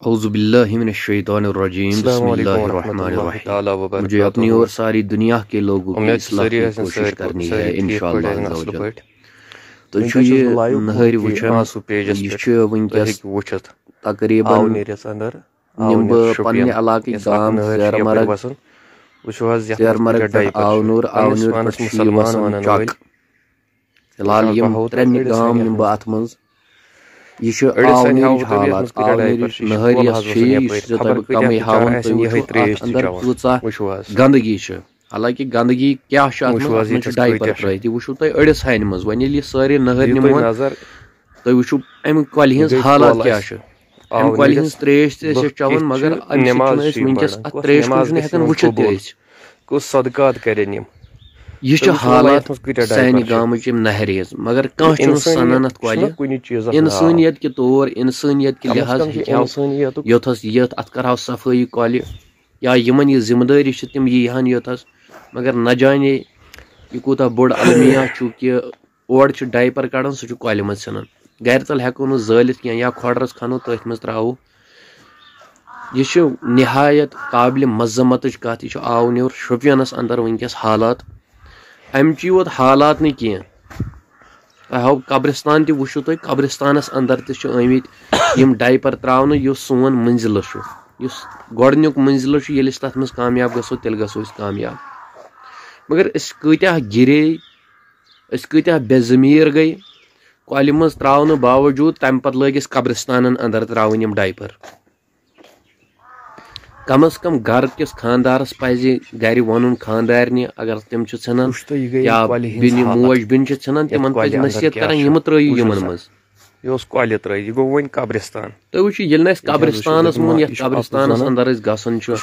اعوذ باللہ من الشیطان الرجیم بسم اللہ الرحمن الرحیم مجھے اپنی اور ساری دنیا کے لوگوں کی اصلاح کی کوشش کرنی ہے انشاءاللہ عز و جل تو یہ نہر وچھان یہ ونکس تقریباً نم پنہ علاقہ گام زیرمرگ پہ آونور پہ وسان چک فی الحال یم ترے گام نم بہ ات مز یہ آونیرچ حالات آونیرچ نہر یس کمی ہاون اندر کۭژاہ گندگی حالانکہ گندگی کیا ڈایپر ترٲیِتھ یہِ وٕچھو تُہۍ أڑِس ہانہِ منٛز وۄنۍ ییٚلہِ یہِ سٲرے نہر نِمون تُہۍ وٕچھو امہِ کۄلہِ ہٕنٛز حالات کیاہ چھِ امہِ کۄلہِ ہٕنٛز تریش تہِ ٲسۍ أسۍ چٮ۪وان مگر امہِ سۭتۍ چھِنہٕ أسۍ وٕنکیٚس اتھ تریش کُن چھِنہٕ ہٮ۪کان وٕچھِتھ تہِ أسۍ کُس صدقات کرن یِم یہ چھ حالات سانہِ گامٕچ یِم نہرِ ہٕنٛز مگر کانٛہہ چھُنہٕ سنان اتھ کۄلہِ انسٲنیت کے طور انسٲنیت کے لحاظ ہیٚکہو یوٚتھس یتھ اتھ کرہو صفٲیی کۄلہِ یا یِمن یہِ ذمہٕ دٲری چھِ تِم ییٖہن یوٚتھس مگر نہ جانے یہِ کوٗتاہ بوٚڑ المیہ چھُ کہِ اورٕ چھُ ڈایپر کڑان سُہ چھُ کۄلہِ منٛز ژھٕنان گرِ تل ہٮ۪کو نہٕ زٲلِتھ کینٛہہ یا کھۄڈرس کھنو تٔتھۍ منٛز تراوو یہِ چھُ نہایت قابلِ مذمتٕچ کتھ یہِ چھُ آونیور شوپیانس اندر ونکیٚس حالات امچی یوت حالات نہٕ کینٛہہ تۄہہِ ہاو قبرستان تہِ وٕچھو تُہۍ قبرستانس اندر تہِ چھِ آمٕتۍ یِم ڈایپر تراونہٕ یُس سون منزلہٕ چھُ یُس گۄڈنیُک منزلہٕ چھُ ییٚلہِ أسۍ تتھ منٛز کامیاب گژھو تیٚلہِ گژھو أسۍ کامیاب مگر أسۍ کۭتیاہ گِرے أسۍ کۭتیاہ بے ضمیٖر گٔے کۄلہِ منٛز تراونہٕ باوجوٗد تمہِ پتہٕ لٲگۍ أسۍ قبرستانن اندر تراوٕنۍ یِم ڈایپر کم از کم گرٕ کِس خاندارس پزِ گرِ ونُن خاندارنہِ اگر تِم چھِ ژھٕنان یا بیٚنہِ موج بیٚنہِ چھِ ژھٕنان تِمن پزِ نصیحت کران یِم ترٲیِو یِمن منٛز یہِ اوس کۄلہِ ترٲیِتھ یہِ گوٚو وۄنۍ قبرستان تُہۍ وٕچھِو ییٚلہِ نہٕ اَسہِ قبرستانس مون یتھ قبرستانس اندر أسۍ گژھُن چھُ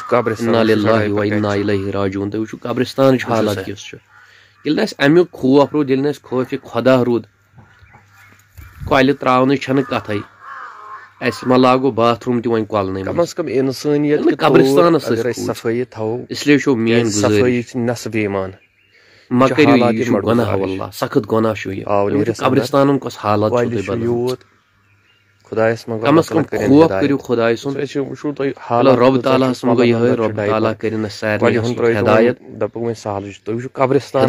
اِنا لِلٰہِ و اِنا اِلیہِ راجعوٗن تُہۍ وٕچھِو قبرستانٕچ حالات کِژھ چھِ ییٚلہِ نہٕ اَسہِ امیُک خوف روٗد ییٚلہِ نہٕ اَسہِ خوفِ خۄدا روٗد کۄلہِ تراونٕچ چھنہٕ کتھٕے اسہِ ما لاگو باتھ روٗم تہِ وۄنۍ کۄلنٕے کم از کم انسٲنیت قبرستانس صفٲیی تھاوو اسلیے چھو میٲنۍ صفٲیی چھِ نصب ایمان ما کٔرِو یہِ چھُ گۄناہ واللہ سخت گۄناہ چھُ یہِ قبرستانن کۄس حالات چھو تُہۍ بنٲومٕژ خۄدایس کم از کم خوف کٔرِو خۄداے سُنٛد وٕچھو تُہۍ رۄب تعالیٰ ہس منٛز گوٚو یِہوے رۄب تعالیٰ کٔرِنۍ اَسہِ سارنٕے ہدایت دپو وۄنۍ سہلٕے چھُ تُہۍ وٕچھِو قبرستان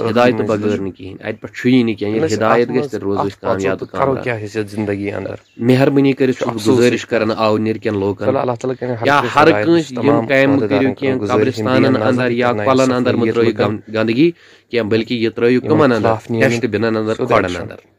ہدایتہٕ بغٲر نہٕ کِہینۍ اَتہِ پٮ۪ٹھ چھُیی نہٕ کینٛہہ ییٚلہِ ہدایت گژھِ تیٚلہِ روزو أسۍ کامیاب تہٕ کرو کیٛاہ حیثیت زندگی اندر مہربٲنی کٔرِتھ چھُس بہٕ گُزٲرِش کران آونیر کٮ۪ن لوٗکن اللہ تعالیٰ کرِ یا ہر کٲنٛسہِ یِم کامہِ مہٕ کٔرِو کینٛہہ قبرستانن اندر یا کۄلن اندر مہٕ ترٲیِو گندگی کینٛہہ بٔلکہِ یہِ ترٲیِو کٕمن اندر ڈسٹ بِنن اندر کھۄڈن اندر